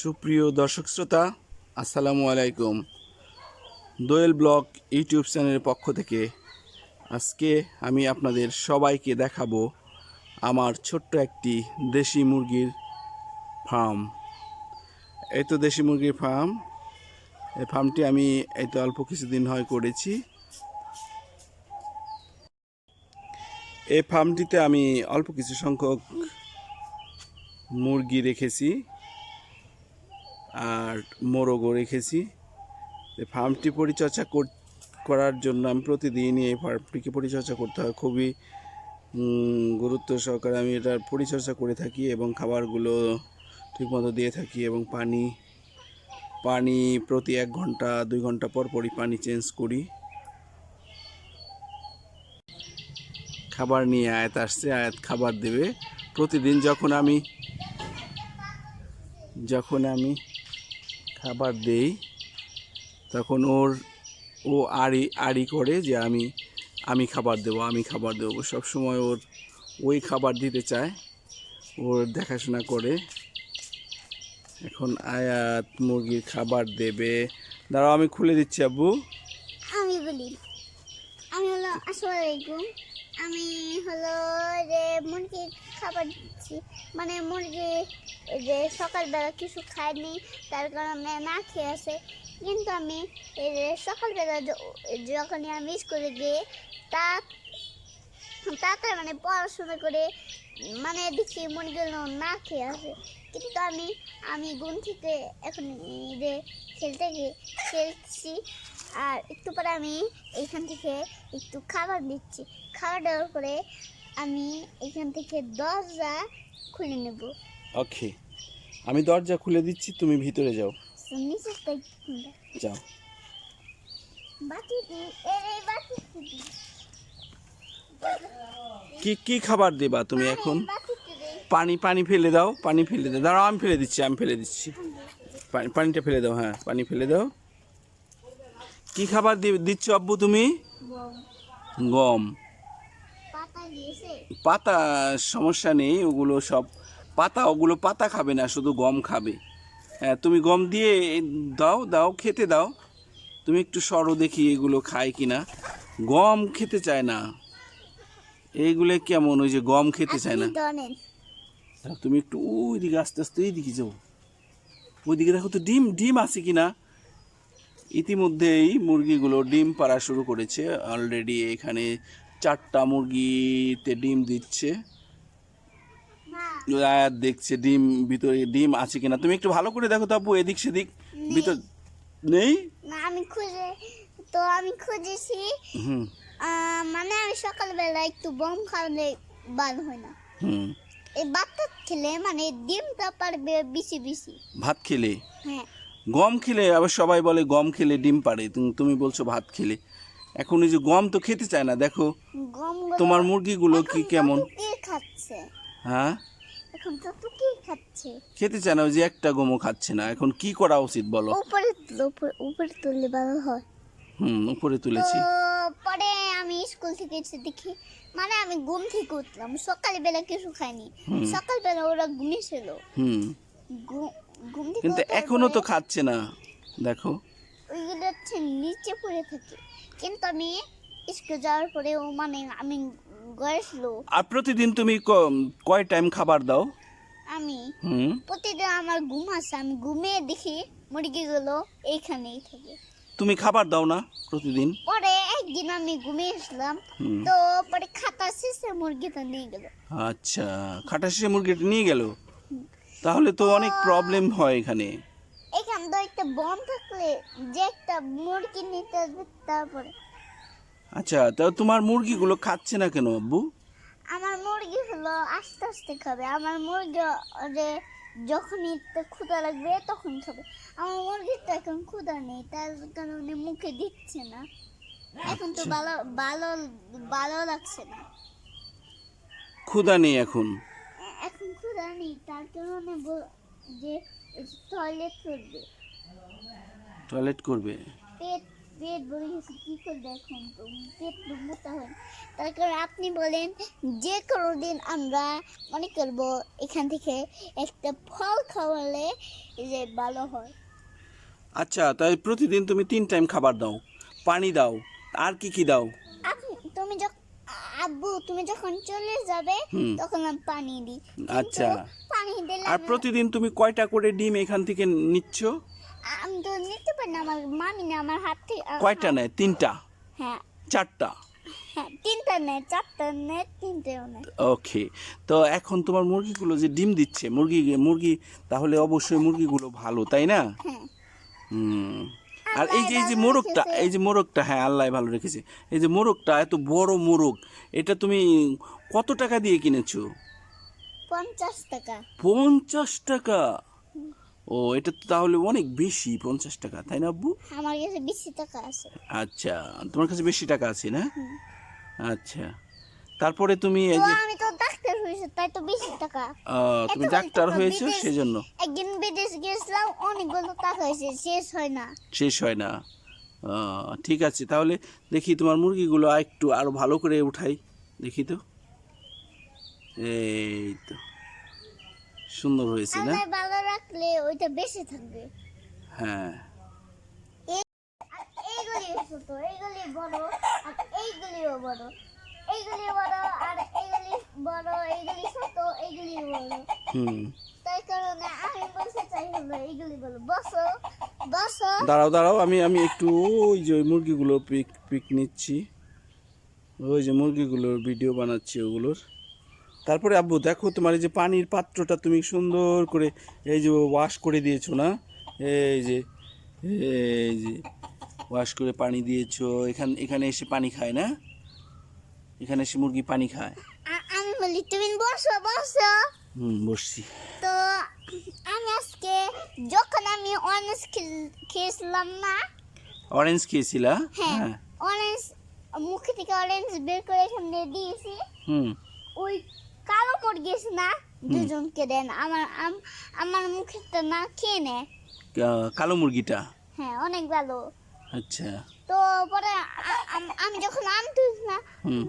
সুপ্রিয় দর্শক শ্রোতা, আসসালামু আলাইকুম। দোয়েল ব্লগ ইউটিউব চ্যানেলের পক্ষ থেকে আজকে আমি আপনাদের সবাইকে দেখাবো আমার ছোট্ট একটি দেশি মুরগির ফার্ম। এই তো দেশি মুরগির ফার্ম। এই ফার্মটি আমি এই তো অল্প কিছুদিন হয় করেছি। এই ফার্মটিতে আমি অল্প কিছু সংখ্যক মুরগি রেখেছি আর মোরগও রেখেছি। ফার্মটি পরিচর্যা করার জন্য আমি প্রতিদিনই এই ফার্মটিকে পরিচর্যা করতে হয়। খুবই গুরুত্ব সহকারে আমি এটার পরিচর্যা করে থাকি এবং খাবারগুলো ঠিকমতো দিয়ে থাকি এবং পানি প্রতি 1 ঘন্টা 2 ঘন্টা পর পরই পানি চেঞ্জ করি। খাবার নিয়ে আয়াত আসছে, আয়াত খাবার দেবে প্রতিদিন। যখন আমি খাবার দেই তখন ও আড়ি করে যে আমি খাবার দেবো সবসময়। ওই খাবার দিতে চায়, ওর দেখাশোনা করে। এখন আয়াত মুরগির খাবার দেবে। দাঁড়াও, আমি খুলে দিচ্ছি আব্বু। আমি বলি, আমি হলো আসসালামু আলাইকুম। আমি হলো যে মুরগির খাবার দিচ্ছি, মানে মুরগি যে সকালবেলা কিছু খায়নি, তার কারণে না খেয়ে আসে। কিন্তু আমি এই যে সকালবেলা যখনই আমি স্কুলে গিয়ে তাড়াতাড়ি মানে পড়াশোনা করে মানে দেখি মুরগিগুলো না খেয়ে আসে। কিন্তু আমি ঘুম থেকে এখন যে খেলছি, আর একটু পরে আমি এইখান থেকে একটু খাবার দিচ্ছি। খাবার দেওয়ার পরে আমি এখান থেকে দরজা খুলে নেব। ওকে, আমি দরজা খুলে দিচ্ছি, তুমি ভিতরে যাও। নিচে যাও। কি খাবার দেবা তুমি এখন? পানি ফেলে দাও, দাঁড়াও, আমি ফেলে দিচ্ছি। পানিটা ফেলে দাও। হ্যাঁ, পানি ফেলে দাও। কি খাবার দিচ্ছ আব্বু তুমি? গম। পাতা সমস্যা নেই, ওগুলো পাতা খাবে না, শুধু গম খাবে। হ্যাঁ, তুমি গম দিয়ে দাও খেতে দাও। তুমি একটু সরো দেখি এগুলো খায় কিনা। গম খেতে চায় না। এইগুলো কেমন, ওই যে গম খেতে চায় না। তুমি একটু ওইদিকে আস্তে আস্তে এইদিকে যাও, ওইদিকে দেখো তো ডিম আছে কিনা। ইতিমধ্যেই মুরগিগুলো ডিম পাড়া শুরু করেছে। অলরেডি এখানে 4টা মুরগিতে ডিম দিচ্ছে। আয়াত দেখছে ভিতরে ডিম আছে কিনা। তুমি একটু ভালো করে দেখো তো আব্বু, এদিক সেদিক ভিতর নেই না। আমি খুঁজেছি। মানে আমি সকালবেলা একটু গম খাওয়ালে বার হয় না। এই ভাতটা খেলে মানে ডিমটা পারবে বেশি ভাত খেলে। হ্যাঁ, গম খেলে আবার সবাই বলে গম খেলে ডিম পারে, তুমি বলছো ভাত খেলে। এখন এই যে গম তো খেতে চায় না। দেখো তোমার মুরগিগুলো কি কেমন খাচ্ছে। হ্যাঁ, এখন তো কি খাচ্ছে, খেতে চায় না। ওই যে একটা গমও খাচ্ছে না। এখন কি করা উচিত বলো? উপরে তুললে ভালো হয়। উপরে তুলেছি। পরে আমি স্কুল থেকে এসে দেখি, মানে আমি ঘুম থেকে উঠলাম, সকালবেলা কিছু খাইনি। সকালবেলা ওরা ঘুমিয়েছিল। কিন্তু এখনো তো খাচ্ছে না, দেখো। ওইগুলো হচ্ছে নিচে পড়ে থাকে। কিন্তু আমি স্কুল যাওয়ার পরে মানে আমি গড়েছিল। আর প্রতিদিন তুমি কয় টাইম খাবার দাও? আমি প্রতিদিন আমার ঘুম আসে, আমি ঘুমিয়ে দেখি মুরগিগুলো এইখানেই থাকে। তুমি খাবার দাও না প্রতিদিন? পরে একদিন আমি ঘুমিয়েছিলাম, তো পরে খাতা শেষে মুরগিটা নিয়ে গেল। আচ্ছা, খাটা শেষে মুরগিটা নিয়ে গেল। তাহলে তো অনেক প্রবলেম হয় এখানে। তো একটা বম থাকলে যে একটা মুরগি নিতে আসবে তারপরে। আচ্ছা, তাও তোমার মুরগিগুলো খাচ্ছে না কেন আব্বু? আমার মুরগি হলো আস্তে আস্তে খাবে। আমার মুরগি যখনই ক্ষুধা লাগবে তখন খাবে। আমার মুরগির তো এখন ক্ষুধা নেই, তার কারণে মুখে দিচ্ছে না। এখন তো ভালো লাগছে না। ক্ষুধা নেই এখন? এখন ক্ষুধা নেই, তার কারণে যে টয়লেট করবে। টয়লেট করবে? পেট ভরে গেছে, কি করে দেখুন তো পেট তো মোটা হয়। তার কারণ আপনি বলেন যে কোনো দিন আমরা মনে করবো এখান থেকে একটা ফল খাওয়ালে যে ভালো হয়। আচ্ছা, তাই প্রতিদিন তুমি 3 টাইম খাবার দাও, পানি দাও, আর কি কি দাও? তুমি যখন আব্বু তুমি যখন চলে যাবে হুম। তখন আমি পানি দিই। আচ্ছা। পানি দিলে আর প্রতিদিন তুমি কয়টা করে ডিম এখান থেকে নিচ্ছ? আমি তো নিতে পারি না, আমার মামি না আমার হাত থেকে কয়টা নেয়? 3টা, হ্যাঁ 4টা? হ্যাঁ 3টা নেয়, 4টা নেয়, 3টেও নেয়। ওকে। তো এখন তোমার মুরগিগুলো যে ডিম দিচ্ছে, মুরগি তাহলে অবশ্যই মুরগিগুলো ভালো, তাই না? হ্যাঁ হুম। আর আল্লাহ এই যে ভালো মোরগটা, রেখেছে। এই যে মোরগটা, হ্যাঁ আল্লাহ ভালো রেখেছে। এই যে মোরগটা, এত বড় মোরগ, এটা তুমি কত টাকা দিয়ে কিনেছো? 50 টাকা। 50 টাকা? ও, এটা তো তাহলে অনেক বেশি, 50 টাকা, তাই না আব্বু? আমার কাছে 20 টাকা আছে। আচ্ছা, তোমার কাছে বেশি টাকা আছে না? আচ্ছা, তারপরে তুমি এই তো যে আমি তো ডাক্তার হয়েছে, তাই তো 20 টাকা। তুমি এত ডাক্তার টাকা হয়েছো বিদেশ- সেজন্য একদিন বিদেশ গেছিলাম, অনেকগুলো টাকা হয়েছে, শেষ হয় না। শেষ হয় না। ঠিক আছে, তাহলে দেখি তোমার মুরগিগুলো একটু আরো ভালো করে উঠাই, দেখি তো। এই তো সুন্দর হয়েছে না? আল্লাহ ভালো রাখলে ওইটা বেঁচে থাকবে। হ্যাঁ। আর এইগুলি ছোট, এইগুলি বড়, আর এইগুলিও বড়, এইগুলি বড়, আর এইগুলি বড়, এইগুলি ছোট, এইগুলি বড়। হুম। তাই কারণে আমি বলতে চাই হলো এইগুলি বলো, বসো বসো। দাঁড়াও দাঁড়াও, আমি একটু ওই যে ওই মুরগিগুলো পিক নিচ্ছি, ওই যে মুরগিগুলোর ভিডিও বানাচ্ছি ওগুলোর। তারপরে আব্বু দেখো, তোমার এই যে পানির পাত্রটা তুমি সুন্দর করে এই যে ওয়াশ করে দিয়েছো না? এই যে ওয়াশ করে পানি দিয়েছো, এখানে এসে পানি খায় না? এখানে এসে মুরগি পানি খায়। আমি বলি তুমি বসো বসো। বসছি। তো আমি আজকে যখন আমি অরেঞ্জ খেয়েছিলাম না, অরেঞ্জ খেয়েছিলা? হ্যাঁ হ্যাঁ। অরেঞ্জ মুখে থেকে অরেঞ্জ বের করে এখানে দিয়েছি, হুম। ওই কালো পড়ে গেছে না, দুজনকে দেন, আমার মুখেরটা না খেয়ে নেয়। কালো মুরগিটা? হ্যাঁ অনেক ভালো। আচ্ছা। তো পরে আমি যখন আনতে না, হুম।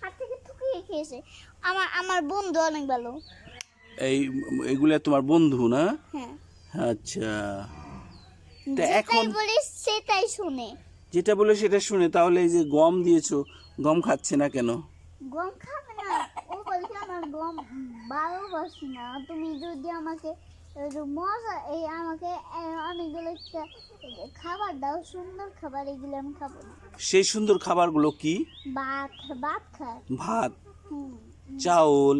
হাত থেকে ঠুকিয়ে খেয়েছে। আমার বন্ধু অনেক ভালো। এইগুলা তোমার বন্ধু না? হ্যাঁ আচ্ছা। তা যেটাই এখন বলি সেটাই শুনে। যেটা বলে সেটা শুনে, তাহলে এই যে গম দিয়েছো, গম খাচ্ছে না কেন? গম খাবে না, ও বলছে আমার গম ভালোবাসি না, তুমি যদি আমাকে মজা আমাকে অনেকগুলো একটা খাবার দাও, সুন্দর খাবার, এগুলো আমি খাবো না। সেই সুন্দর খাবারগুলো কি? ভাত ভাত খায়। ভাত, হুম চাউল?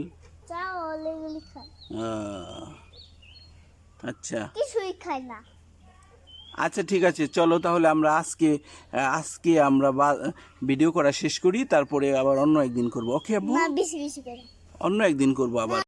চাউল এগুলি খায়, আচ্ছা কিছুই খায় না। আচ্ছা, ঠিক আছে, চলো তাহলে আমরা আজকে আমরা ভিডিও করা শেষ করি, তারপরে আবার অন্য একদিন করবো। ওকে আব্বু? না বেশি বেশি করে। অন্য একদিন করবো আবার।